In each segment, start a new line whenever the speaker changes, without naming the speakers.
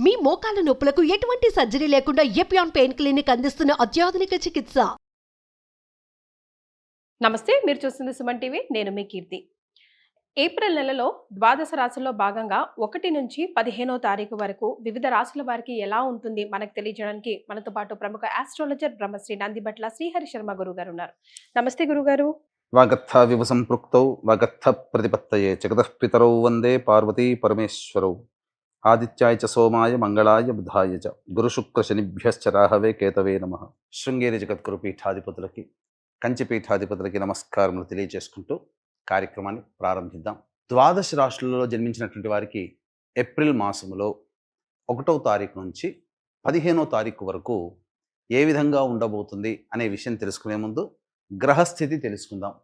మీ మోకాల నొప్పులకు ఎటువంటి సర్జరీ లేకుండా ఎపియాన్ పెయిన్ క్లినిక్ అందిస్తున్న అత్యాధునిక చికిత్స.
నమస్తే, మీరు చూస్తుంది సుమన్ టీవీ. నేను మీ కీర్తి. ఏప్రిల్ నెలలో ద్వాదశ రాశుల్లో భాగంగా 1 నుంచి 15వ తారీఖు వరకు వివిధ రాశుల వారికి ఎలా ఉంటుంది మనకు తెలియజేయడానికి మనతో పాటు ప్రముఖ ఆస్ట్రాలజర్ బ్రహ్మశ్రీ నందిబట్ల శ్రీహరి శర్మ గురువు గారు ఉన్నారు. నమస్తే గురుగారు.
వాగర్థ వివ సంపృక్తౌ వాగర్థ ప్రతిపత్తయే జగతః పితరౌ వందే పార్వతీ పరమేశ్వరౌ ఆదిత్యాయ చ సోమాయ మంగళాయ బుధాయ చ గురుశుక్ర శనిభ్యశ్చ రాహవే కేతవే నమః. శృంగేరి జగద్గురు పీఠాధిపతులకి, కంచి పీఠాధిపతులకి నమస్కారములు తెలియజేసుకుంటూ కార్యక్రమాన్ని ప్రారంభిద్దాం. ద్వాదశ రాశులలో జన్మించినటువంటి వారికి ఏప్రిల్ మాసములో 1వ తారీఖు నుంచి 15వ తారీఖు వరకు ఏ విధంగా ఉండబోతుంది అనే విషయం తెలుసుకునే ముందు గ్రహస్థితి తెలుసుకుందాం.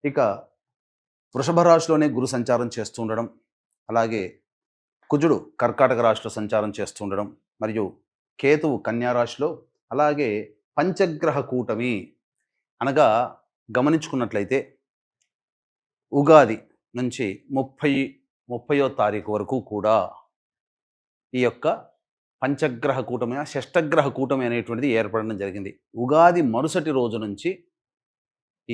ఇక వృషభ రాశిలోనే గురు సంచారం చేస్తూ ఉండడం, అలాగే కుజుడు కర్కాటక రాశిలో సంచారం చేస్తూ ఉండడం, మరియు కేతువు కన్యా రాశిలో, అలాగే పంచగ్రహ కూటమి అనగా గమనించుకున్నట్లయితే ఉగాది నుంచి 30వ తారీఖు వరకు కూడా ఈ యొక్క పంచగ్రహ కూటమి, షష్టగ్రహ కూటమి అనేటువంటిది ఏర్పడడం జరిగింది. ఉగాది మరుసటి రోజు నుంచి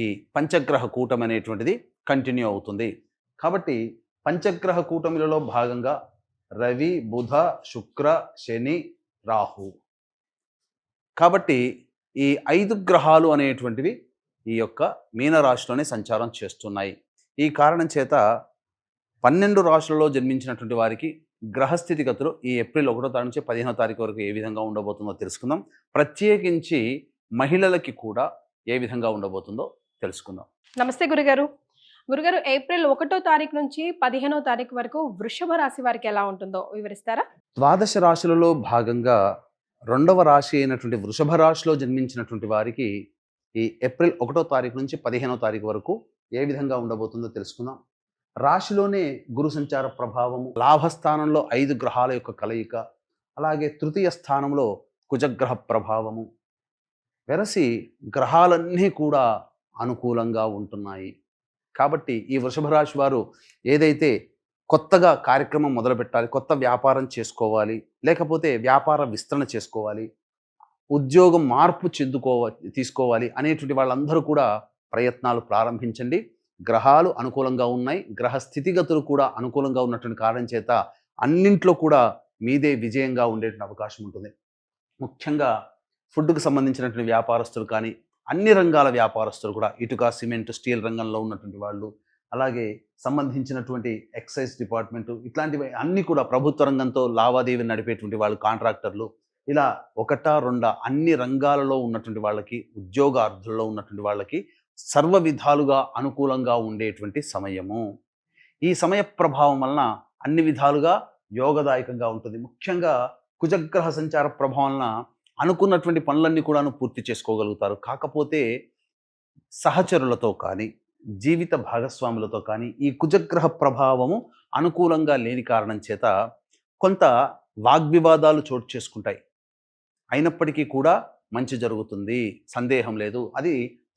ఈ పంచగ్రహ కూటమి అనేటువంటిది కంటిన్యూ అవుతుంది. కాబట్టి పంచగ్రహ కూటమిలలో భాగంగా రవి, బుధ, శుక్ర, శని, రాహు. కాబట్టి ఈ 5 గ్రహాలు అనేటువంటివి ఈ యొక్క మీనరాశిలోనే సంచారం చేస్తున్నాయి. ఈ కారణం చేత 12 రాశులలో జన్మించినటువంటి వారికి గ్రహస్థితిగతులు ఈ ఏప్రిల్ 1వ తారీఖు నుంచి 15వ తారీఖు వరకు ఏ విధంగా ఉండబోతుందో తెలుసుకుందాం. ప్రత్యేకించి మహిళలకి కూడా ఏ విధంగా ఉండబోతుందో తెలుసుకుందాం.
నమస్తే గురుగారు. గురుగారు, ఏప్రిల్ 1వ తారీఖు నుంచి 15వ తారీఖు వరకు వృషభ రాశి వారికి ఎలా ఉంటుందో వివరిస్తారా?
ద్వాదశ రాశులలో భాగంగా 2వ రాశి అయినటువంటి వృషభ రాశిలో జన్మించినటువంటి వారికి ఈ ఏప్రిల్ 1వ తారీఖు నుంచి 15వ తారీఖు వరకు ఏ విధంగా ఉండబోతుందో తెలుసుకుందాం. రాశిలోనే గురు సంచార ప్రభావము, లాభస్థానంలో 5 గ్రహాల యొక్క కలయిక, అలాగే తృతీయ స్థానంలో కుజగ్రహ ప్రభావము వెరసి గ్రహాలన్నీ కూడా అనుకూలంగా ఉంటున్నాయి. కాబట్టి ఈ వృషభ రాశి వారు ఏదైతే కొత్తగా కార్యక్రమం మొదలుపెట్టాలి, కొత్త వ్యాపారం చేసుకోవాలి, లేకపోతే వ్యాపార విస్తరణ చేసుకోవాలి, ఉద్యోగం మార్పు తీసుకోవాలి అనేటువంటి వాళ్ళందరూ కూడా ప్రయత్నాలు ప్రారంభించండి. గ్రహాలు అనుకూలంగా ఉన్నాయి, గ్రహ స్థితిగతులు కూడా అనుకూలంగా ఉన్నటువంటి కారణం చేత అన్నింట్లో కూడా మీదే విజయంగా ఉండేటువంటి అవకాశం ఉంటుంది. ముఖ్యంగా ఫుడ్కు సంబంధించినటువంటి వ్యాపారస్తులు కానీ, అన్ని రంగాల వ్యాపారస్తులు కూడా, ఇటుక, సిమెంట్, స్టీల్ రంగంలో ఉన్నటువంటి వాళ్ళు, అలాగే సంబంధించినటువంటి ఎక్సైజ్ డిపార్ట్మెంటు, ఇట్లాంటివి అన్నీ కూడా ప్రభుత్వ రంగంతో లావాదేవీలు నడిపేటువంటి వాళ్ళు, కాంట్రాక్టర్లు, ఇలా 1, 2 అన్ని రంగాలలో ఉన్నటువంటి వాళ్ళకి, ఉద్యోగార్థుల్లో ఉన్నటువంటి వాళ్ళకి సర్వ విధాలుగా అనుకూలంగా ఉండేటువంటి సమయము. ఈ సమయ ప్రభావం వలన అన్ని విధాలుగా యోగదాయకంగా ఉంటుంది. ముఖ్యంగా కుజగ్రహ సంచార ప్రభావం వలన అనుకున్నటువంటి పనులన్నీ కూడాను పూర్తి చేసుకోగలుగుతారు. కాకపోతే సహచరులతో కానీ, జీవిత భాగస్వాములతో కానీ ఈ కుజగ్రహ ప్రభావము అనుకూలంగా లేని కారణం చేత కొంత వాగ్వివాదాలు చోటు చేసుకుంటాయి. అయినప్పటికీ కూడా మంచి జరుగుతుంది, సందేహం లేదు. అది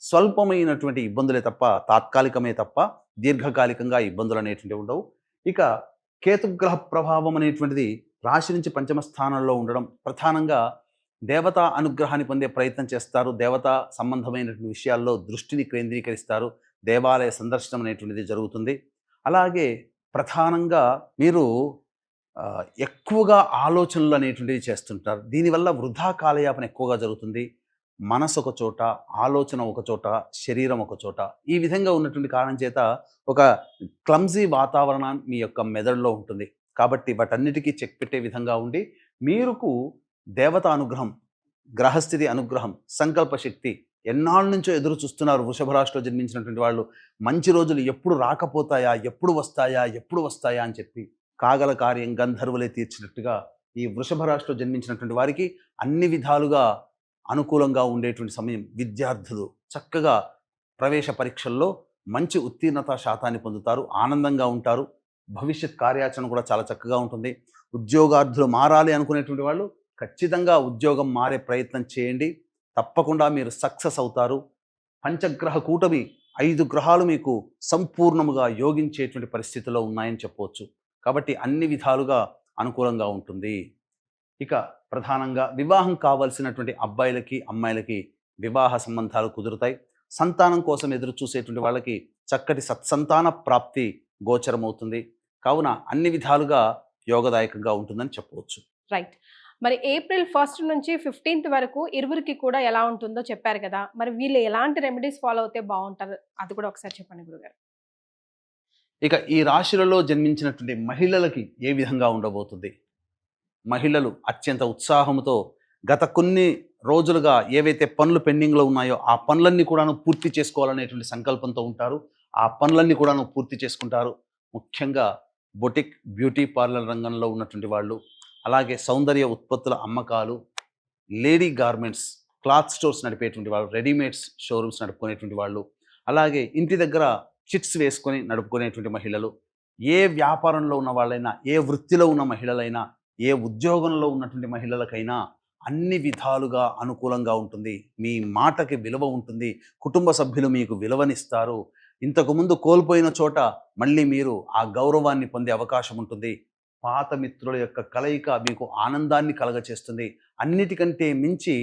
స్వల్పమైనటువంటి ఇబ్బందులే తప్ప, తాత్కాలికమే తప్ప దీర్ఘకాలికంగా ఇబ్బందులు అనేటువంటివి ఉండవు. ఇక కేతుగ్రహ ప్రభావం అనేటువంటిది రాశి నుంచి 5వ స్థానంలో ఉండడం, ప్రధానంగా దేవతా అనుగ్రహాన్ని పొందే ప్రయత్నం చేస్తారు, దేవతా సంబంధమైనటువంటి విషయాల్లో దృష్టిని కేంద్రీకరిస్తారు, దేవాలయ సందర్శనం అనేటువంటిది జరుగుతుంది. అలాగే ప్రధానంగా మీరు ఎక్కువగా ఆలోచనలు అనేటువంటివి చేస్తుంటారు. దీనివల్ల వృధా కాలయాపన ఎక్కువగా జరుగుతుంది. మనసు ఒక చోట, ఆలోచన ఒక చోట, శరీరం ఒక చోట, ఈ విధంగా ఉన్నటువంటి కారణం చేత ఒక క్లమ్జీ వాతావరణం మీ యొక్క మెదడులో ఉంటుంది. కాబట్టి వాటన్నిటికీ చెక్ పెట్టే విధంగా ఉండి, మీరుకు దేవతా అనుగ్రహం, గ్రహస్థితి అనుగ్రహం, సంకల్ప శక్తి ఎన్నాళ్ళ నుంచో ఎదురు చూస్తున్నారు వృషభ రాశిలో జన్మించినటువంటి వాళ్ళు. మంచి రోజులు ఎప్పుడు రాకపోతాయా, ఎప్పుడు వస్తాయా అని చెప్పి కాగల కార్యం గంధర్వులే తీర్చినట్టుగా ఈ వృషభ రాశిలో జన్మించినటువంటి వారికి అన్ని విధాలుగా అనుకూలంగా ఉండేటువంటి సమయం. విద్యార్థులు చక్కగా ప్రవేశ పరీక్షల్లో మంచి ఉత్తీర్ణత శాతాన్ని పొందుతారు, ఆనందంగా ఉంటారు, భవిష్యత్ కార్యాచరణ కూడా చాలా చక్కగా ఉంటుంది. ఉద్యోగార్థులు మారాలి అనుకునేటువంటి వాళ్ళు ఖచ్చితంగా ఉద్యోగం మారే ప్రయత్నం చేయండి, తప్పకుండా మీరు సక్సెస్ అవుతారు. పంచగ్రహ కూటమి 5 గ్రహాలు మీకు సంపూర్ణముగా యోగించేటువంటి పరిస్థితిలో ఉన్నాయని చెప్పవచ్చు. కాబట్టి అన్ని విధాలుగా అనుకూలంగా ఉంటుంది. ఇక ప్రధానంగా వివాహం కావాల్సినటువంటి అబ్బాయిలకి అమ్మాయిలకి వివాహ సంబంధాలు కుదురుతాయి. సంతానం కోసం ఎదురు చూసేటువంటి వాళ్ళకి చక్కటి సత్సంతాన ప్రాప్తి గోచరమవుతుంది. కావున అన్ని విధాలుగా యోగదాయకంగా ఉంటుందని చెప్పవచ్చు.
రైట్. మరి ఏప్రిల్ 1 నుంచి 15th వరకు ఇరువురికి కూడా ఎలా ఉంటుందో చెప్పారు కదా, మరి వీళ్ళు ఎలాంటి రెమెడీస్ ఫాలో అవుతే బాగుంటారు అది కూడా ఒకసారి చెప్పండి గురుగారు.
ఇక ఈ రాశులలో జన్మించినటువంటి మహిళలకి ఏ విధంగా ఉండబోతుంది? మహిళలు అత్యంత ఉత్సాహంతో గత కొన్ని రోజులుగా ఏవైతే పనులు పెండింగ్లో ఉన్నాయో ఆ పనులన్నీ కూడాను పూర్తి చేసుకోవాలనేటువంటి సంకల్పంతో ఉంటారు. ఆ పనులన్నీ కూడాను పూర్తి చేసుకుంటారు. ముఖ్యంగా బొటిక్, బ్యూటీ పార్లర్ రంగంలో ఉన్నటువంటి వాళ్ళు, అలాగే సౌందర్య ఉత్పత్తుల అమ్మకాలు, లేడీ గార్మెంట్స్, క్లాత్ స్టోర్స్ నడిపేటువంటి వాళ్ళు, రెడీమేడ్స్ షోరూమ్స్ నడుపుకునేటువంటి వాళ్ళు, అలాగే ఇంటి దగ్గర చిట్స్ వేసుకొని నడుపుకునేటువంటి మహిళలు, ఏ వ్యాపారంలో ఉన్న వాళ్ళైనా, ఏ వృత్తిలో ఉన్న మహిళలైనా, ఏ ఉద్యోగంలో ఉన్నటువంటి మహిళలకైనా అన్ని విధాలుగా అనుకూలంగా ఉంటుంది. మీ మాటకి విలువ ఉంటుంది. కుటుంబ సభ్యులు మీకు విలువనిస్తారు. ఇంతకుముందు కోల్పోయిన చోట మళ్ళీ మీరు ఆ గౌరవాన్ని పొందే అవకాశం ఉంటుంది. పాత మిత్రుల యొక్క కలయిక మీకు ఆనందాన్ని కలగచేస్తుంది. అన్నిటికంటే మించి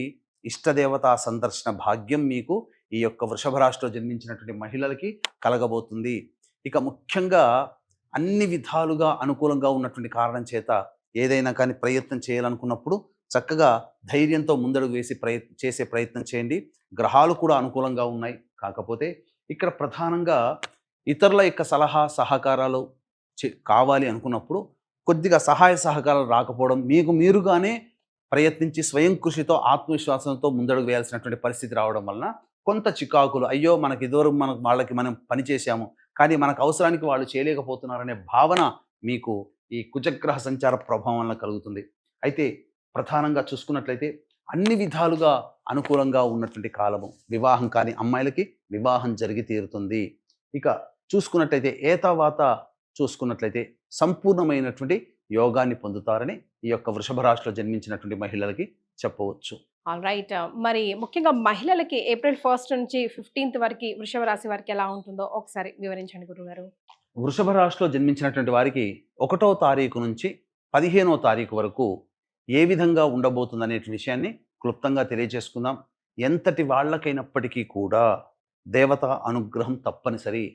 ఇష్టదేవతా సందర్శన భాగ్యం మీకు ఈ యొక్క వృషభ రాశిలో జన్మించినటువంటి మహిళలకి కలగబోతుంది. ఇక ముఖ్యంగా అన్ని విధాలుగా అనుకూలంగా ఉన్నటువంటి కారణం చేత ఏదైనా కానీ ప్రయత్నం చేయాలనుకున్నప్పుడు చక్కగా ధైర్యంతో ముందడుగు వేసి చేసే ప్రయత్నం చేయండి. గ్రహాలు కూడా అనుకూలంగా ఉన్నాయి. కాకపోతే ఇక్కడ ప్రధానంగా ఇతరుల యొక్క సలహా సహకారాలు కావాలి అనుకున్నప్పుడు కొద్దిగా సహాయ సహకారాలు రాకపోవడం, మీకు మీరుగానే ప్రయత్నించి స్వయం కృషితో ఆత్మవిశ్వాసంతో ముందడుగు వేయాల్సినటువంటి పరిస్థితి రావడం వలన కొంత చికాకులు, అయ్యో మనకి ఇదివరకు వాళ్ళకి మనం పని చేశాము కానీ మనకు అవసరానికి వాళ్ళు చేయలేకపోతున్నారనే భావన మీకు ఈ కుజగ్రహ సంచార ప్రభావం వలన కలుగుతుంది. అయితే ప్రధానంగా చూసుకున్నట్లయితే అన్ని విధాలుగా అనుకూలంగా ఉన్నటువంటి కాలము. వివాహం కాని అమ్మాయిలకి వివాహం జరిగి తీరుతుంది. ఇక చూసుకున్నట్లయితే ఏతావాత చూసుకున్నట్లయితే సంపూర్ణమైనటువంటి యోగాన్ని పొందుతారని ఈ యొక్క వృషభ రాశిలో జన్మించినటువంటి మహిళలకి చెప్పవచ్చు.
రైట్. మరి ముఖ్యంగా మహిళలకి ఏప్రిల్ 1 నుంచి 15th వరకు వృషభ రాశి వారికి ఎలా ఉంటుందో ఒకసారి వివరించండి గురుగారు.
వృషభ రాశిలో జన్మించినటువంటి వారికి 1వ తారీఖు నుంచి 15వ తారీఖు వరకు ఏ విధంగా ఉండబోతుందనే విషయాన్ని క్లుప్తంగా తెలియజేసుకుందాం. ఎంతటి వాళ్ళకైనప్పటికీ కూడా దేవత అనుగ్రహం తప్పనిసరి.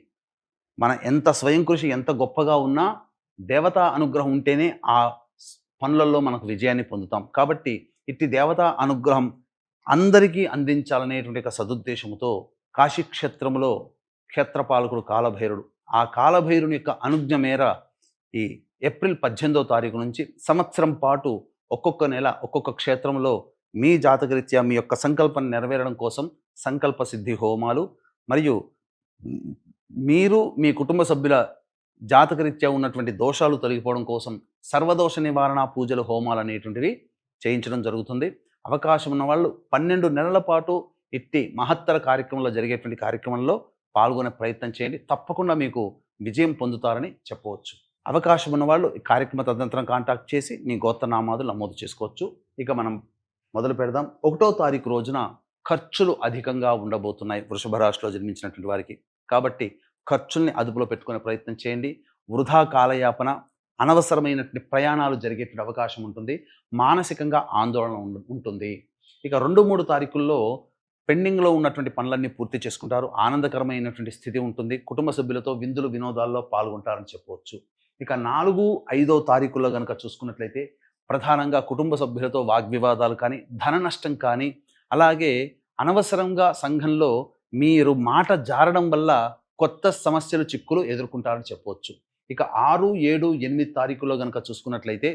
మన ఎంత స్వయం కృషి ఎంత గొప్పగా ఉన్నా దేవతా అనుగ్రహం ఉంటేనే ఆ పనులలో మనకు విజయాన్ని పొందుతాం. కాబట్టి ఇట్టి దేవతా అనుగ్రహం అందరికీ అందించాలనేటువంటి ఒక సదుద్దేశంతో కాశీక్షేత్రంలో క్షేత్రపాలకుడు కాలభైరుడు, ఆ కాలభైరుని యొక్క అనుజ్ఞ మేర ఈ ఏప్రిల్ 18వ తారీఖు నుంచి సంవత్సరం పాటు ఒక్కొక్క నెల ఒక్కొక్క క్షేత్రంలో మీ జాతకరీత్యా మీ యొక్క సంకల్పం నెరవేరడం కోసం సంకల్ప సిద్ధి హోమాలు, మరియు మీరు మీ కుటుంబ సభ్యుల జాతకరీత్యా ఉన్నటువంటి దోషాలు తొలగిపోవడం కోసం సర్వదోష నివారణ పూజలు హోమాలు అనేటువంటివి చేయించడం జరుగుతుంది. అవకాశం ఉన్న వాళ్ళు 12 నెలల పాటు ఇట్టి మహత్తర కార్యక్రమంలో జరిగేటువంటి కార్యక్రమంలో పాల్గొనే ప్రయత్నం చేయండి. తప్పకుండా మీకు విజయం పొందుతారని చెప్పవచ్చు. అవకాశం ఉన్న వాళ్ళు ఈ కార్యక్రమ తదనంతరం కాంటాక్ట్ చేసి మీ గోత్రనామాదులు నమోదు చేసుకోవచ్చు. ఇక మనం మొదలు పెడదాం. 1వ తారీఖు రోజున ఖర్చులు అధికంగా ఉండబోతున్నాయి వృషభ రాశిలో జన్మించినటువంటి వారికి. కాబట్టి ఖర్చుల్ని అదుపులో పెట్టుకునే ప్రయత్నం చేయండి. వృధా కాలయాపన, అనవసరమైనటువంటి ప్రయాణాలు జరిగేటువంటి అవకాశం ఉంటుంది. మానసికంగా ఆందోళన ఉంటుంది. ఇక 2-3 తారీఖుల్లో పెండింగ్లో ఉన్నటువంటి పనులన్నీ పూర్తి చేసుకుంటారు. ఆనందకరమైనటువంటి స్థితి ఉంటుంది. కుటుంబ సభ్యులతో విందులు వినోదాల్లో పాల్గొంటారని చెప్పవచ్చు. ఇక 4-5వ తారీఖుల్లో కనుక చూసుకున్నట్లయితే ప్రధానంగా కుటుంబ సభ్యులతో వాగ్వివాదాలు కానీ, ధన నష్టం కానీ, అలాగే అనవసరంగా సంఘంలో మీరు మాట జారడం వల్ల కొత్త సమస్యలు చిక్కులు ఎదుర్కొంటారని చెప్పవచ్చు. ఇక 6, 7, 8 తారీఖుల్లో కనుక చూసుకున్నట్లయితే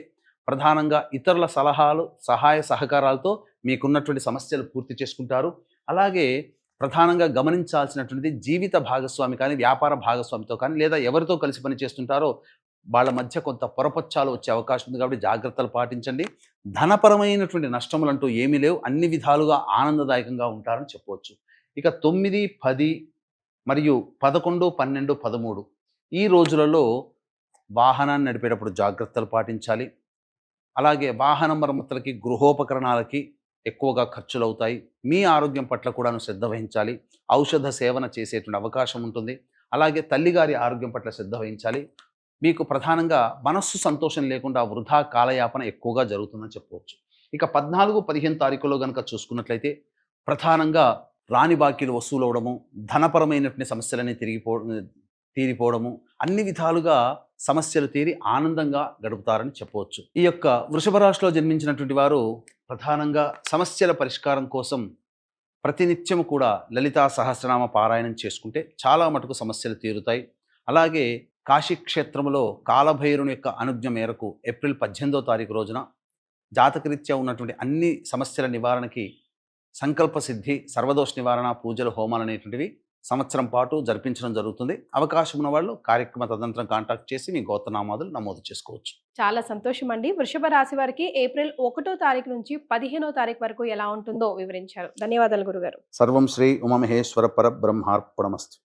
ప్రధానంగా ఇతరుల సలహాలు సహాయ సహకారాలతో మీకున్నటువంటి సమస్యలు పూర్తి చేసుకుంటారు. అలాగే ప్రధానంగా గమనించాల్సినటువంటిది జీవిత భాగస్వామి కానీ, వ్యాపార భాగస్వామితో కానీ, లేదా ఎవరితో కలిసి పని చేస్తుంటారో వాళ్ళ మధ్య కొంత పొరపచ్చాలు వచ్చే అవకాశం ఉంది. కాబట్టి జాగ్రత్తలు పాటించండి. ధనపరమైనటువంటి నష్టములు అంటూ ఏమీ లేవు. అన్ని విధాలుగా ఆనందదాయకంగా ఉంటారని చెప్పవచ్చు. ఇక 9, 10 మరియు 11, 12, 13 ఈ రోజులలో వాహనాన్ని నడిపేటప్పుడు జాగ్రత్తలు పాటించాలి. అలాగే వాహన మరమ్మతులకి, గృహోపకరణాలకి ఎక్కువగా ఖర్చులు అవుతాయి. మీ ఆరోగ్యం పట్ల కూడా శ్రద్ధ వహించాలి. ఔషధ సేవన చేసేటువంటి అవకాశం ఉంటుంది. అలాగే తల్లిగారి ఆరోగ్యం పట్ల శ్రద్ధ వహించాలి. మీకు ప్రధానంగా మనస్సు సంతోషం లేకుండా వృధా కాలయాపన ఎక్కువగా జరుగుతుందని చెప్పవచ్చు. ఇక 14, 15 తారీఖులో గనక చూసుకున్నట్లయితే ప్రధానంగా రాని బాకీలు వసూలవడము, ధనపరమైనటువంటి సమస్యలన్నీ తీరిపోవడము, అన్ని విధాలుగా సమస్యలు తీరి ఆనందంగా గడుపుతారని చెప్పవచ్చు. ఈ యొక్క వృషభ రాశిలో జన్మించినటువంటి వారు ప్రధానంగా సమస్యల పరిష్కారం కోసం ప్రతినిత్యం కూడా లలితా సహస్రనామ పారాయణం చేసుకుంటే చాలా మటుకు సమస్యలు తీరుతాయి. అలాగే కాశీ క్షేత్రములో కాలభైరుని యొక్క అనుజ్ఞ మేరకు ఏప్రిల్ 18వ తారీఖు రోజున జాతకరీత్యా ఉన్నటువంటి అన్ని సమస్యల నివారణకి సంకల్ప సిద్ధి, సర్వదోష నివారణ పూజలు, హోమాలు అనేటువంటివి సంవత్సరం పాటు జరిపించడం జరుగుతుంది. అవకాశం ఉన్న వాళ్ళు కార్యక్రమ తదనంతరం కాంటాక్ట్ చేసి మీ గోత్రనామాదులు నమోదు చేసుకోవచ్చు.
చాలా సంతోషం అండి. వృషభ రాశి వారికి ఏప్రిల్ 1వ తారీఖు నుంచి 15వ తారీఖు వరకు ఎలా ఉంటుందో వివరించారు. ధన్యవాదాలు గురుగారు.
సర్వం శ్రీ ఉమామహేశ్వర పరబ్రహ్మార్పణమస్తు.